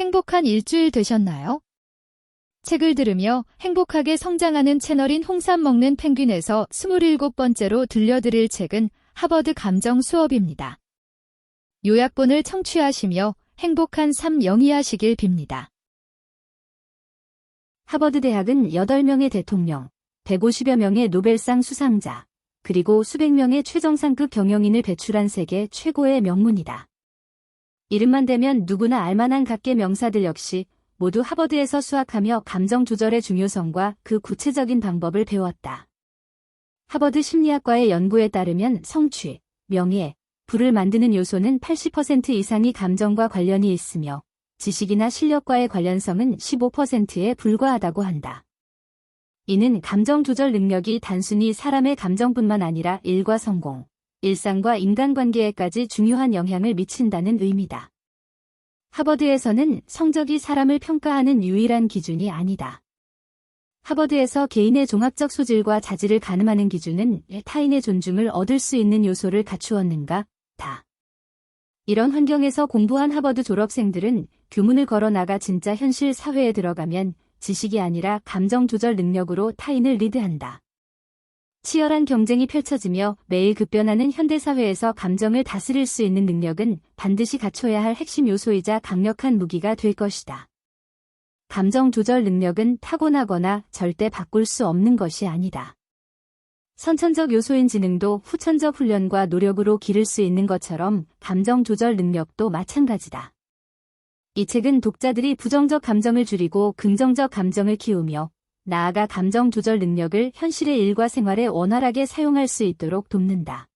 행복한 일주일 되셨나요? 책을 들으며 행복하게 성장하는 채널인 홍삼 먹는 펭귄에서 27번째로 들려드릴 책은 하버드 감정 수업입니다. 요약본을 청취하시며 행복한 삶 영위하시길 빕니다. 하버드 대학은 8명의 대통령, 150여 명의 노벨상 수상자, 그리고 수백 명의 최정상급 경영인을 배출한 세계 최고의 명문이다. 이름만 대면 누구나 알만한 각계 명사들 역시 모두 하버드에서 수학하며 감정 조절의 중요성과 그 구체적인 방법을 배웠다. 하버드 심리학과의 연구에 따르면 성취, 명예, 부를 만드는 요소는 80% 이상이 감정과 관련이 있으며 지식이나 실력과의 관련성은 15%에 불과하다고 한다. 이는 감정 조절 능력이 단순히 사람의 감정뿐만 아니라 일과 성공, 일상과 인간관계에까지 중요한 영향을 미친다는 의미다. 하버드에서는 성적이 사람을 평가하는 유일한 기준이 아니다. 하버드에서 개인의 종합적 소질과 자질을 가늠하는 기준은 타인의 존중을 얻을 수 있는 요소를 갖추었는가, 다. 이런 환경에서 공부한 하버드 졸업생들은 교문을 걸어 나가 진짜 현실 사회에 들어가면 지식이 아니라 감정 조절 능력으로 타인을 리드한다. 치열한 경쟁이 펼쳐지며 매일 급변하는 현대사회에서 감정을 다스릴 수 있는 능력은 반드시 갖춰야 할 핵심 요소이자 강력한 무기가 될 것이다. 감정 조절 능력은 타고나거나 절대 바꿀 수 없는 것이 아니다. 선천적 요소인 지능도 후천적 훈련과 노력으로 기를 수 있는 것처럼 감정 조절 능력도 마찬가지다. 이 책은 독자들이 부정적 감정을 줄이고 긍정적 감정을 키우며 나아가 감정 조절 능력을 현실의 일과 생활에 원활하게 사용할 수 있도록 돕는다.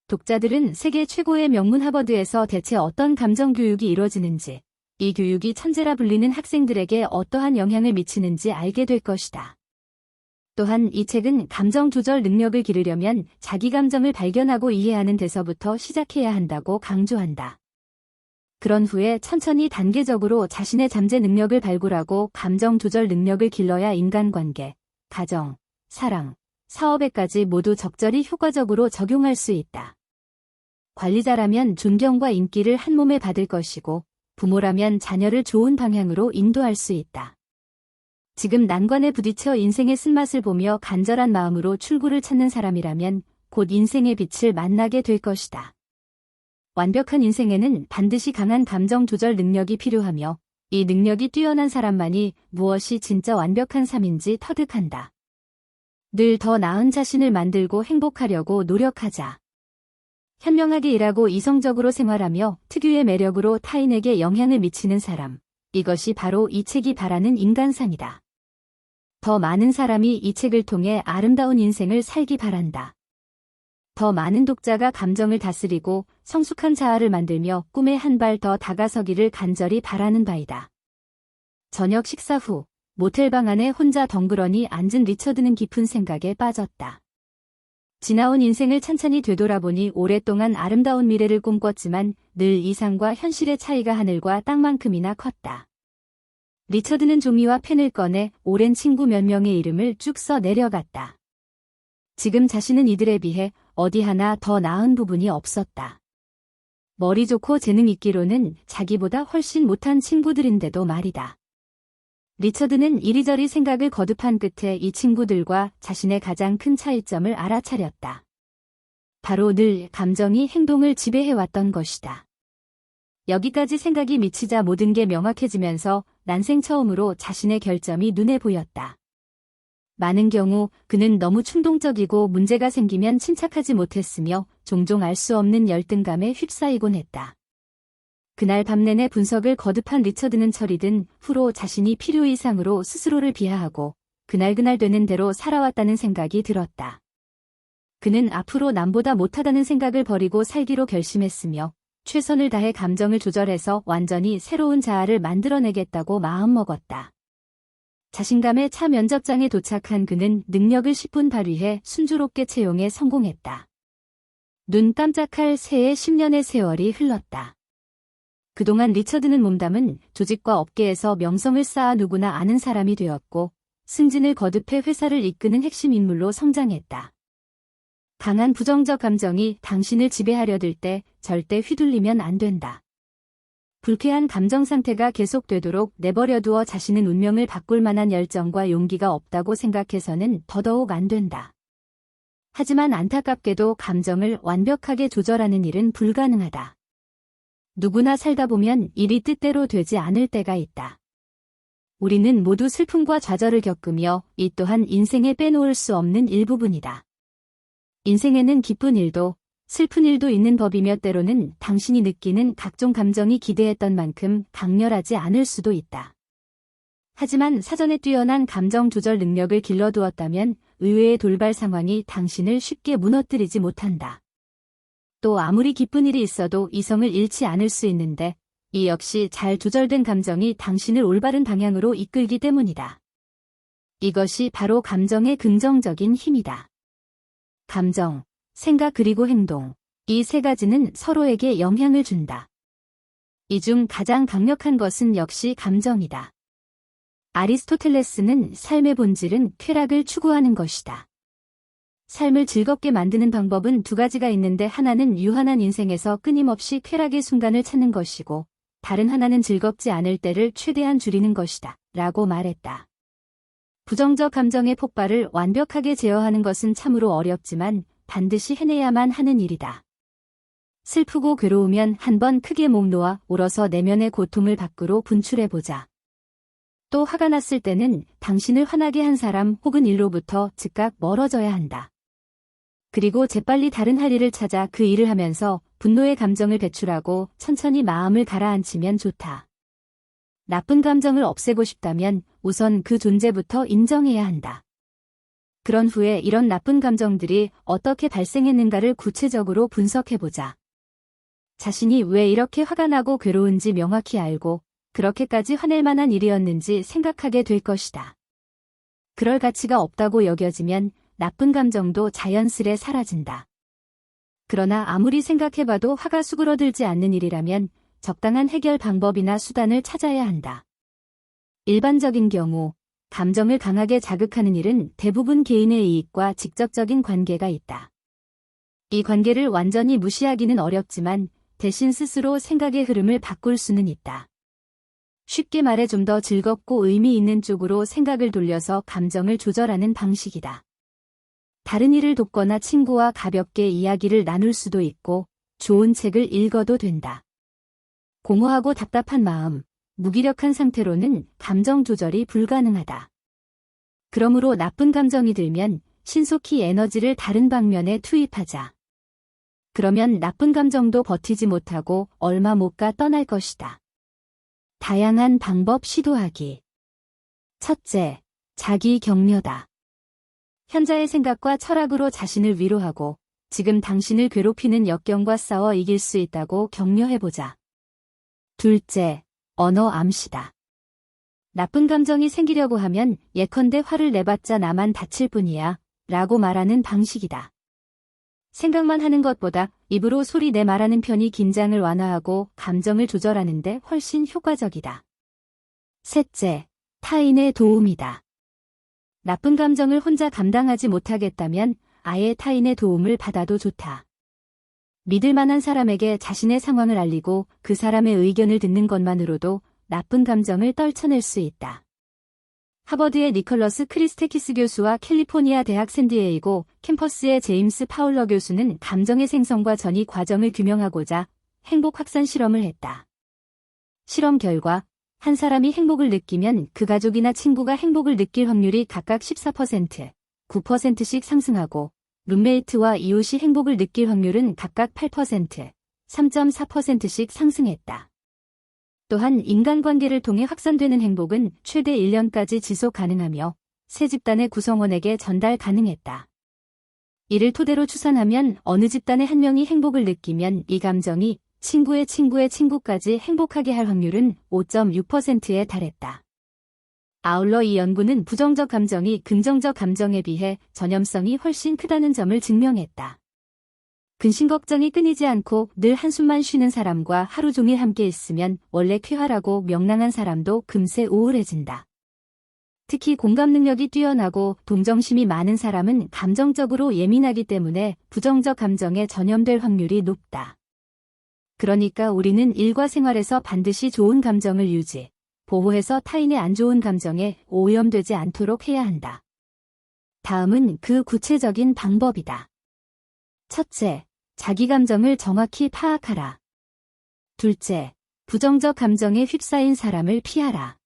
독자들은 세계 최고의 명문 하버드에서 대체 어떤 감정 교육이 이루어지는지, 이 교육이 천재라 불리는 학생들에게 어떠한 영향을 미치는지 알게 될 것이다. 또한 이 책은 감정 조절 능력을 기르려면 자기 감정을 발견하고 이해하는 데서부터 시작해야 한다고 강조한다. 그런 후에 천천히 단계적으로 자신의 잠재 능력을 발굴하고 감정 조절 능력을 길러야 인간관계, 가정, 사랑, 사업에까지 모두 적절히 효과적으로 적용할 수 있다. 관리자라면 존경과 인기를 한 몸에 받을 것이고 부모라면 자녀를 좋은 방향으로 인도할 수 있다. 지금 난관에 부딪혀 인생의 쓴맛을 보며 간절한 마음으로 출구를 찾는 사람이라면 곧 인생의 빛을 만나게 될 것이다. 완벽한 인생에는 반드시 강한 감정 조절 능력이 필요하며 이 능력이 뛰어난 사람만이 무엇이 진짜 완벽한 삶인지 터득한다. 늘 더 나은 자신을 만들고 행복하려고 노력하자. 현명하게 일하고 이성적으로 생활하며 특유의 매력으로 타인에게 영향을 미치는 사람. 이것이 바로 이 책이 바라는 인간상이다. 더 많은 사람이 이 책을 통해 아름다운 인생을 살기 바란다. 더 많은 독자가 감정을 다스리고 성숙한 자아를 만들며 꿈에 한 발 더 다가서기를 간절히 바라는 바이다. 저녁 식사 후 모텔방 안에 혼자 덩그러니 앉은 리처드는 깊은 생각에 빠졌다. 지나온 인생을 찬찬히 되돌아보니 오랫동안 아름다운 미래를 꿈꿨지만 늘 이상과 현실의 차이가 하늘과 땅만큼이나 컸다. 리처드는 종이와 펜을 꺼내 오랜 친구 몇 명의 이름을 쭉 써 내려갔다. 지금 자신은 이들에 비해 어디 하나 더 나은 부분이 없었다. 머리 좋고 재능 있기로는 자기보다 훨씬 못한 친구들인데도 말이다. 리처드는 이리저리 생각을 거듭한 끝에 이 친구들과 자신의 가장 큰 차이점을 알아차렸다. 바로 늘 감정이 행동을 지배해왔던 것이다. 여기까지 생각이 미치자 모든 게 명확해지면서 난생 처음으로 자신의 결점이 눈에 보였다. 많은 경우 그는 너무 충동적이고 문제가 생기면 침착하지 못했으며 종종 알 수 없는 열등감에 휩싸이곤 했다. 그날 밤내내 분석을 거듭한 리처드는 철이 든 후로 자신이 필요 이상으로 스스로를 비하하고 그날그날 되는 대로 살아왔다는 생각이 들었다. 그는 앞으로 남보다 못하다는 생각을 버리고 살기로 결심했으며 최선을 다해 감정을 조절해서 완전히 새로운 자아를 만들어내겠다고 마음먹었다. 자신감에 차 면접장에 도착한 그는 능력을 10분 발휘해 순조롭게 채용에 성공했다. 눈 깜짝할 새에 10년의 세월이 흘렀다. 그동안 리처드는 몸담은 조직과 업계에서 명성을 쌓아 누구나 아는 사람이 되었고 승진을 거듭해 회사를 이끄는 핵심 인물로 성장했다. 강한 부정적 감정이 당신을 지배하려 들 때 절대 휘둘리면 안 된다. 불쾌한 감정 상태가 계속되도록 내버려두어 자신은 운명을 바꿀 만한 열정과 용기가 없다고 생각해서는 더더욱 안 된다. 하지만 안타깝게도 감정을 완벽하게 조절하는 일은 불가능하다. 누구나 살다 보면 일이 뜻대로 되지 않을 때가 있다. 우리는 모두 슬픔과 좌절을 겪으며 이 또한 인생에 빼놓을 수 없는 일부분이다. 인생에는 기쁜 일도 슬픈 일도 있는 법이며 때로는 당신이 느끼는 각종 감정이 기대했던 만큼 강렬하지 않을 수도 있다. 하지만 사전에 뛰어난 감정 조절 능력을 길러두었다면 의외의 돌발 상황이 당신을 쉽게 무너뜨리지 못한다. 또 아무리 기쁜 일이 있어도 이성을 잃지 않을 수 있는데 이 역시 잘 조절된 감정이 당신을 올바른 방향으로 이끌기 때문이다. 이것이 바로 감정의 긍정적인 힘이다. 감정, 생각 그리고 행동, 이 세 가지는 서로에게 영향을 준다. 이 중 가장 강력한 것은 역시 감정이다. 아리스토텔레스는 삶의 본질은 쾌락을 추구하는 것이다. 삶을 즐겁게 만드는 방법은 두 가지가 있는데 하나는 유한한 인생에서 끊임없이 쾌락의 순간을 찾는 것이고 다른 하나는 즐겁지 않을 때를 최대한 줄이는 것이다. 라고 말했다. 부정적 감정의 폭발을 완벽하게 제어하는 것은 참으로 어렵지만 반드시 해내야만 하는 일이다. 슬프고 괴로우면 한번 크게 목 놓아 울어서 내면의 고통을 밖으로 분출해보자. 또 화가 났을 때는 당신을 화나게 한 사람 혹은 일로부터 즉각 멀어져야 한다. 그리고 재빨리 다른 할 일을 찾아 그 일을 하면서 분노의 감정을 배출하고 천천히 마음을 가라앉히면 좋다. 나쁜 감정을 없애고 싶다면 우선 그 존재부터 인정해야 한다. 그런 후에 이런 나쁜 감정들이 어떻게 발생했는가를 구체적으로 분석해보자. 자신이 왜 이렇게 화가 나고 괴로운지 명확히 알고 그렇게까지 화낼 만한 일이었는지 생각하게 될 것이다. 그럴 가치가 없다고 여겨지면 나쁜 감정도 자연스레 사라진다. 그러나 아무리 생각해봐도 화가 수그러들지 않는 일이라면 적당한 해결 방법이나 수단을 찾아야 한다. 일반적인 경우 감정을 강하게 자극하는 일은 대부분 개인의 이익과 직접적인 관계가 있다. 이 관계를 완전히 무시하기는 어렵지만 대신 스스로 생각의 흐름을 바꿀 수는 있다. 쉽게 말해 좀 더 즐겁고 의미 있는 쪽으로 생각을 돌려서 감정을 조절하는 방식이다. 다른 일을 돕거나 친구와 가볍게 이야기를 나눌 수도 있고 좋은 책을 읽어도 된다. 공허하고 답답한 마음, 무기력한 상태로는 감정 조절이 불가능하다. 그러므로 나쁜 감정이 들면 신속히 에너지를 다른 방면에 투입하자. 그러면 나쁜 감정도 버티지 못하고 얼마 못 가 떠날 것이다. 다양한 방법 시도하기. 첫째, 자기 격려다. 현자의 생각과 철학으로 자신을 위로하고 지금 당신을 괴롭히는 역경과 싸워 이길 수 있다고 격려해보자. 둘째, 언어 암시다. 나쁜 감정이 생기려고 하면 예컨대 화를 내봤자 나만 다칠 뿐이야 라고 말하는 방식이다. 생각만 하는 것보다 입으로 소리 내 말하는 편이 긴장을 완화하고 감정을 조절하는 데 훨씬 효과적이다. 셋째, 타인의 도움이다. 나쁜 감정을 혼자 감당하지 못하겠다면 아예 타인의 도움을 받아도 좋다. 믿을 만한 사람에게 자신의 상황을 알리고 그 사람의 의견을 듣는 것만으로도 나쁜 감정을 떨쳐낼 수 있다. 하버드의 니컬러스 크리스테키스 교수와 캘리포니아 대학 샌디에이고 캠퍼스의 제임스 파울러 교수는 감정의 생성과 전이 과정을 규명하고자 행복 확산 실험을 했다. 실험 결과 한 사람이 행복을 느끼면 그 가족이나 친구가 행복을 느낄 확률이 각각 14%, 9%씩 상승하고 룸메이트와 이웃이 행복을 느낄 확률은 각각 8%, 3.4%씩 상승했다. 또한 인간관계를 통해 확산되는 행복은 최대 1년까지 지속 가능하며 새 집단의 구성원에게 전달 가능했다. 이를 토대로 추산하면 어느 집단의 한 명이 행복을 느끼면 이 감정이 친구의 친구의 친구까지 행복하게 할 확률은 5.6%에 달했다. 아울러 이 연구는 부정적 감정이 긍정적 감정에 비해 전염성이 훨씬 크다는 점을 증명했다. 근심 걱정이 끊이지 않고 늘 한숨만 쉬는 사람과 하루 종일 함께 있으면 원래 쾌활하고 명랑한 사람도 금세 우울해진다. 특히 공감 능력이 뛰어나고 동정심이 많은 사람은 감정적으로 예민하기 때문에 부정적 감정에 전염될 확률이 높다. 그러니까 우리는 일과 생활에서 반드시 좋은 감정을 유지, 보호해서 타인의 안 좋은 감정에 오염되지 않도록 해야 한다. 다음은 그 구체적인 방법이다. 첫째, 자기 감정을 정확히 파악하라. 둘째, 부정적 감정에 휩싸인 사람을 피하라.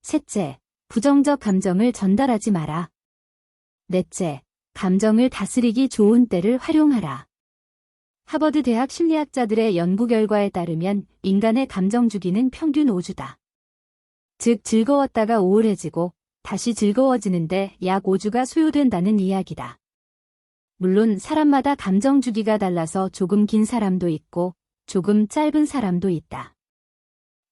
셋째, 부정적 감정을 전달하지 마라. 넷째, 감정을 다스리기 좋은 때를 활용하라. 하버드 대학 심리학자들의 연구 결과에 따르면 인간의 감정 주기는 평균 5주다. 즉 즐거웠다가 우울해지고 다시 즐거워지는데 약 5주가 소요된다는 이야기다. 물론 사람마다 감정 주기가 달라서 조금 긴 사람도 있고 조금 짧은 사람도 있다.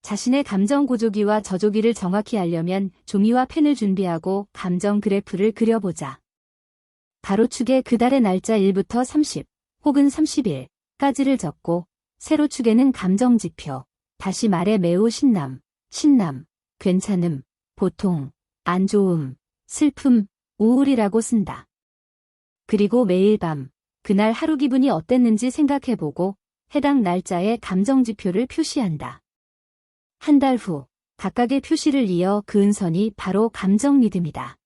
자신의 감정 고조기와 저조기를 정확히 알려면 종이와 펜을 준비하고 감정 그래프를 그려보자. 가로축에 그달의 날짜 1부터 30 혹은 30일까지를 적고 세로축에는 감정지표, 다시 말해 매우 신남, 괜찮음, 보통, 안 좋음, 슬픔, 우울이라고 쓴다. 그리고 매일 밤, 그날 하루 기분이 어땠는지 생각해보고 해당 날짜에 감정지표를 표시한다. 한 달 후, 각각의 표시를 이어 그은 선이 바로 감정 리듬이다.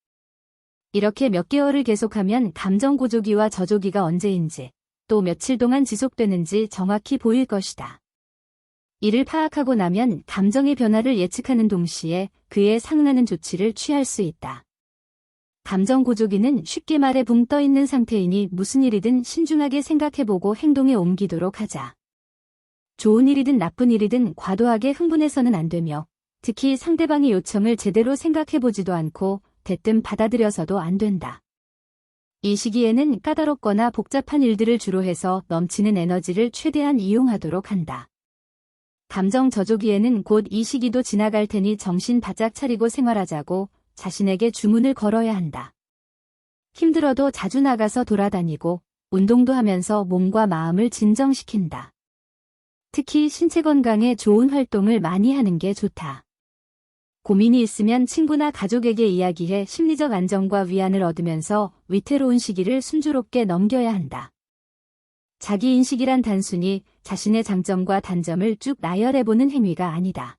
이렇게 몇 개월을 계속하면 감정 고조기와 저조기가 언제인지, 또 며칠 동안 지속되는지 정확히 보일 것이다. 이를 파악하고 나면 감정의 변화를 예측하는 동시에 그에 상응하는 조치를 취할 수 있다. 감정 고조기는 쉽게 말해 붕 떠 있는 상태이니 무슨 일이든 신중하게 생각해보고 행동에 옮기도록 하자. 좋은 일이든 나쁜 일이든 과도하게 흥분해서는 안 되며 특히 상대방의 요청을 제대로 생각해보지도 않고 대뜸 받아들여서도 안 된다. 이 시기에는 까다롭거나 복잡한 일들을 주로 해서 넘치는 에너지를 최대한 이용하도록 한다. 감정 저조기에는 곧 이 시기도 지나갈 테니 정신 바짝 차리고 생활하자고 자신에게 주문을 걸어야 한다. 힘들어도 자주 나가서 돌아다니고 운동도 하면서 몸과 마음을 진정시킨다. 특히 신체 건강에 좋은 활동을 많이 하는 게 좋다. 고민이 있으면 친구나 가족에게 이야기해 심리적 안정과 위안을 얻으면서 위태로운 시기를 순조롭게 넘겨야 한다. 자기인식이란 단순히 자신의 장점과 단점을 쭉 나열해보는 행위가 아니다.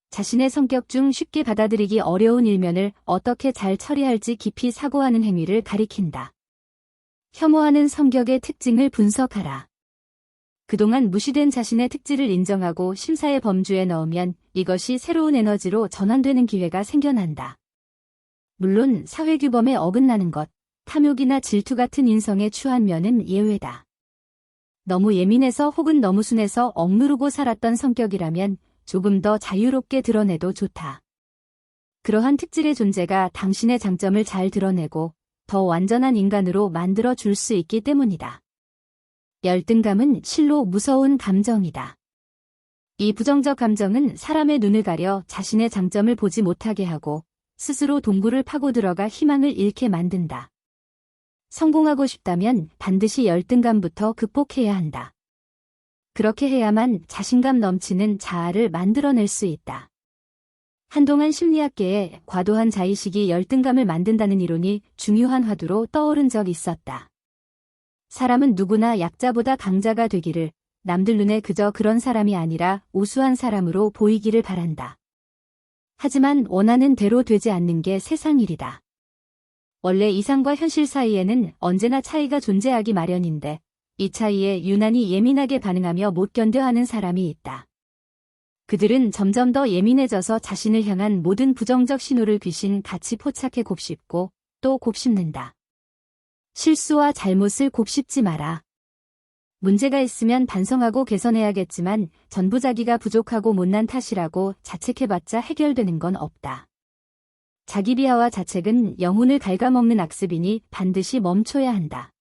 자신의 성격 중 쉽게 받아들이기 어려운 일면을 어떻게 잘 처리할지 깊이 사고하는 행위를 가리킨다. 혐오하는 성격의 특징을 분석하라. 그동안 무시된 자신의 특질을 인정하고 심사의 범주에 넣으면 이것이 새로운 에너지로 전환되는 기회가 생겨난다. 물론 사회규범에 어긋나는 것, 탐욕이나 질투 같은 인성에 추한 면은 예외다. 너무 예민해서 혹은 너무 순해서 억누르고 살았던 성격이라면 조금 더 자유롭게 드러내도 좋다. 그러한 특질의 존재가 당신의 장점을 잘 드러내고 더 완전한 인간으로 만들어 줄 수 있기 때문이다. 열등감은 실로 무서운 감정이다. 이 부정적 감정은 사람의 눈을 가려 자신의 장점을 보지 못하게 하고 스스로 동굴을 파고 들어가 희망을 잃게 만든다. 성공하고 싶다면 반드시 열등감부터 극복해야 한다. 그렇게 해야만 자신감 넘치는 자아를 만들어낼 수 있다. 한동안 심리학계에 과도한 자의식이 열등감을 만든다는 이론이 중요한 화두로 떠오른 적이 있었다. 사람은 누구나 약자보다 강자가 되기를, 남들 눈에 그저 그런 사람이 아니라 우수한 사람으로 보이기를 바란다. 하지만 원하는 대로 되지 않는 게 세상 일이다. 원래 이상과 현실 사이에는 언제나 차이가 존재하기 마련인데 이 차이에 유난히 예민하게 반응하며 못 견뎌 하는 사람이 있다. 그들은 점점 더 예민해져서 자신을 향한 모든 부정적 신호를 귀신 같이 포착해 곱씹고 또 곱씹는다. 실수와 잘못을 곱씹지 마라. 문제가 있으면 반성하고 개선해야겠지만 전부 자기가 부족하고 못난 탓이라고 자책해봤자 해결되는 건 없다. 자기 비하와 자책은 영혼을 갉아먹는 악습이니 반드시 멈춰야 한다.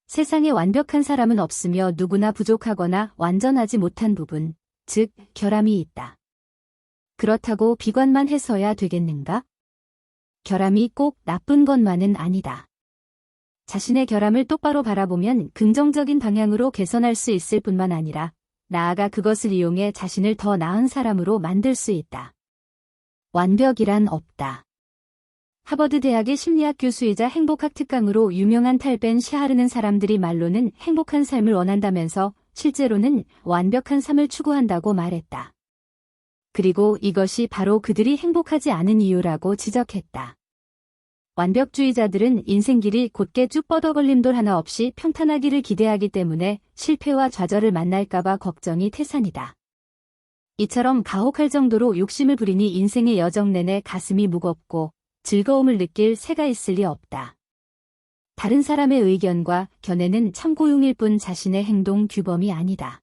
세상에 완벽한 사람은 없으며 누구나 부족하거나 완전하지 못한 부분, 즉 결함이 있다. 그렇다고 비관만 해서야 되겠는가? 결함이 꼭 나쁜 것만은 아니다. 자신의 결함을 똑바로 바라보면 긍정적인 방향으로 개선할 수 있을 뿐만 아니라 나아가 그것을 이용해 자신을 더 나은 사람으로 만들 수 있다. 완벽이란 없다. 하버드 대학의 심리학 교수이자 행복학 특강으로 유명한 탈 벤 샤하르는 사람들이 말로는 행복한 삶을 원한다면서 실제로는 완벽한 삶을 추구한다고 말했다. 그리고 이것이 바로 그들이 행복하지 않은 이유라고 지적했다. 완벽주의자들은 인생길이 곧게 쭉 뻗어걸림돌 하나 없이 평탄하기를 기대하기 때문에 실패와 좌절을 만날까봐 걱정이 태산이다. 이처럼 가혹할 정도로 욕심을 부리니 인생의 여정 내내 가슴이 무겁고 즐거움을 느낄 새가 있을 리 없다. 다른 사람의 의견과 견해는 참고용일 뿐 자신의 행동 규범이 아니다.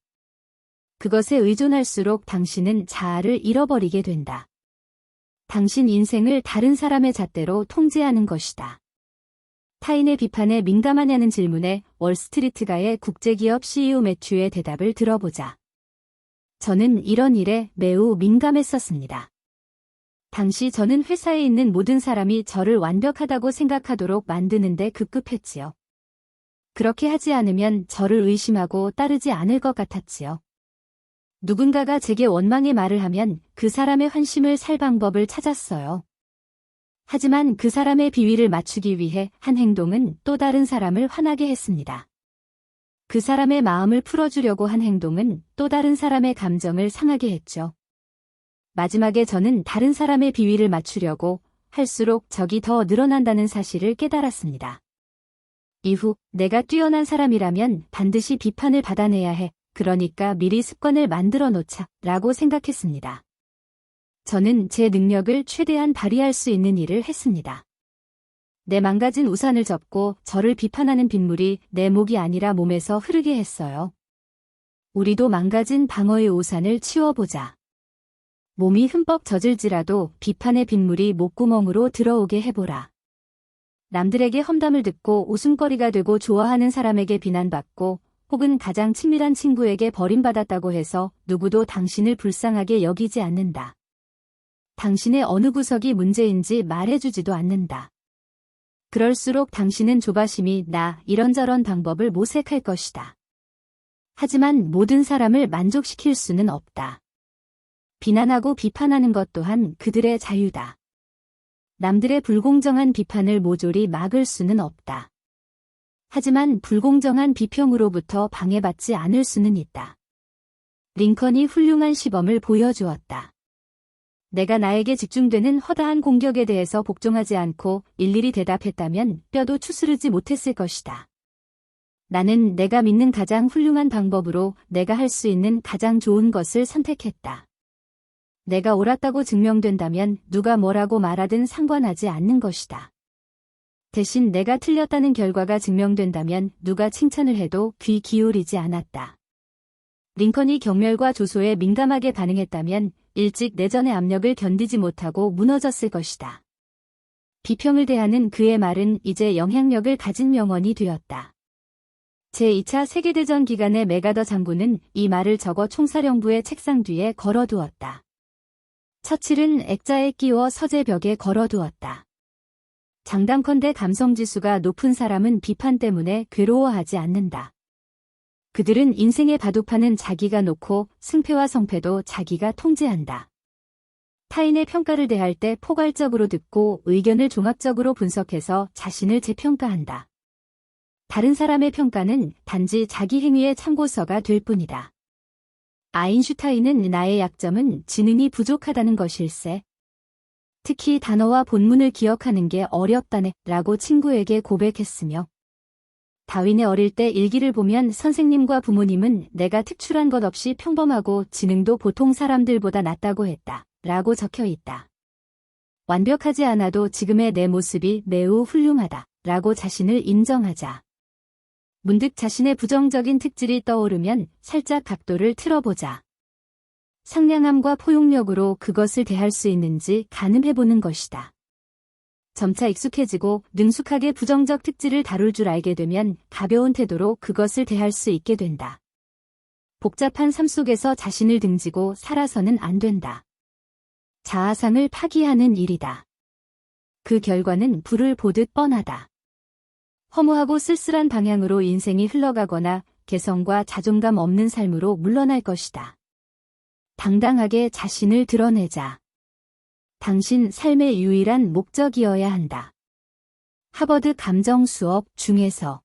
그것에 의존할수록 당신은 자아를 잃어버리게 된다. 당신 인생을 다른 사람의 잣대로 통제하는 것이다. 타인의 비판에 민감하냐는 질문에 월스트리트가의 국제기업 CEO 매튜의 대답을 들어보자. 저는 이런 일에 매우 민감했었습니다. 당시 저는 회사에 있는 모든 사람이 저를 완벽하다고 생각하도록 만드는데 급급했지요. 그렇게 하지 않으면 저를 의심하고 따르지 않을 것 같았지요. 누군가가 제게 원망의 말을 하면 그 사람의 환심을 살 방법을 찾았어요. 하지만 그 사람의 비위를 맞추기 위해 한 행동은 또 다른 사람을 화나게 했습니다. 그 사람의 마음을 풀어주려고 한 행동은 또 다른 사람의 감정을 상하게 했죠. 마지막에 저는 다른 사람의 비위를 맞추려고 할수록 적이 더 늘어난다는 사실을 깨달았습니다. 이후 내가 뛰어난 사람이라면 반드시 비판을 받아내야 해. 그러니까 미리 습관을 만들어 놓자 라고 생각했습니다. 저는 제 능력을 최대한 발휘할 수 있는 일을 했습니다. 내 망가진 우산을 접고 저를 비판하는 빗물이 내 목이 아니라 몸에서 흐르게 했어요. 우리도 망가진 방어의 우산을 치워보자. 몸이 흠뻑 젖을지라도 비판의 빗물이 목구멍으로 들어오게 해보라. 남들에게 험담을 듣고 웃음거리가 되고 좋아하는 사람에게 비난받고 혹은 가장 친밀한 친구에게 버림받았다고 해서 누구도 당신을 불쌍하게 여기지 않는다. 당신의 어느 구석이 문제인지 말해주지도 않는다. 그럴수록 당신은 조바심이 나 이런저런 방법을 모색할 것이다. 하지만 모든 사람을 만족시킬 수는 없다. 비난하고 비판하는 것 또한 그들의 자유다. 남들의 불공정한 비판을 모조리 막을 수는 없다. 하지만 불공정한 비평으로부터 방해받지 않을 수는 있다. 링컨이 훌륭한 시범을 보여주었다. 내가 나에게 집중되는 허다한 공격에 대해서 복종하지 않고 일일이 대답했다면 뼈도 추스르지 못했을 것이다. 나는 내가 믿는 가장 훌륭한 방법으로 내가 할 수 있는 가장 좋은 것을 선택했다. 내가 옳았다고 증명된다면 누가 뭐라고 말하든 상관하지 않는 것이다. 대신 내가 틀렸다는 결과가 증명된다면 누가 칭찬을 해도 귀 기울이지 않았다. 링컨이 경멸과 조소에 민감하게 반응했다면 일찍 내전의 압력을 견디지 못하고 무너졌을 것이다. 비평을 대하는 그의 말은 이제 영향력을 가진 명언이 되었다. 제2차 세계대전 기간에 메가더 장군은 이 말을 적어 총사령부의 책상 뒤에 걸어두었다. 처칠은 액자에 끼워 서재벽에 걸어두었다. 장담컨대 감성지수가 높은 사람은 비판 때문에 괴로워하지 않는다. 그들은 인생의 바둑판은 자기가 놓고 승패와 성패도 자기가 통제한다. 타인의 평가를 대할 때 포괄적으로 듣고 의견을 종합적으로 분석해서 자신을 재평가한다. 다른 사람의 평가는 단지 자기 행위의 참고서가 될 뿐이다. 아인슈타인은 나의 약점은 지능이 부족하다는 것일세. 특히 단어와 본문을 기억하는 게 어렵다네 라고 친구에게 고백했으며 다윈의 어릴 때 일기를 보면 선생님과 부모님은 내가 특출한 것 없이 평범하고 지능도 보통 사람들보다 낮다고 했다 라고 적혀 있다. 완벽하지 않아도 지금의 내 모습이 매우 훌륭하다 라고 자신을 인정하자. 문득 자신의 부정적인 특질이 떠오르면 살짝 각도를 틀어보자. 상냥함과 포용력으로 그것을 대할 수 있는지 가늠해보는 것이다. 점차 익숙해지고 능숙하게 부정적 특질을 다룰 줄 알게 되면 가벼운 태도로 그것을 대할 수 있게 된다. 복잡한 삶 속에서 자신을 등지고 살아서는 안 된다. 자아상을 파기하는 일이다. 그 결과는 불을 보듯 뻔하다. 허무하고 쓸쓸한 방향으로 인생이 흘러가거나 개성과 자존감 없는 삶으로 물러날 것이다. 당당하게 자신을 드러내자. 당신 삶의 유일한 목적이어야 한다. 하버드 감정 수업 중에서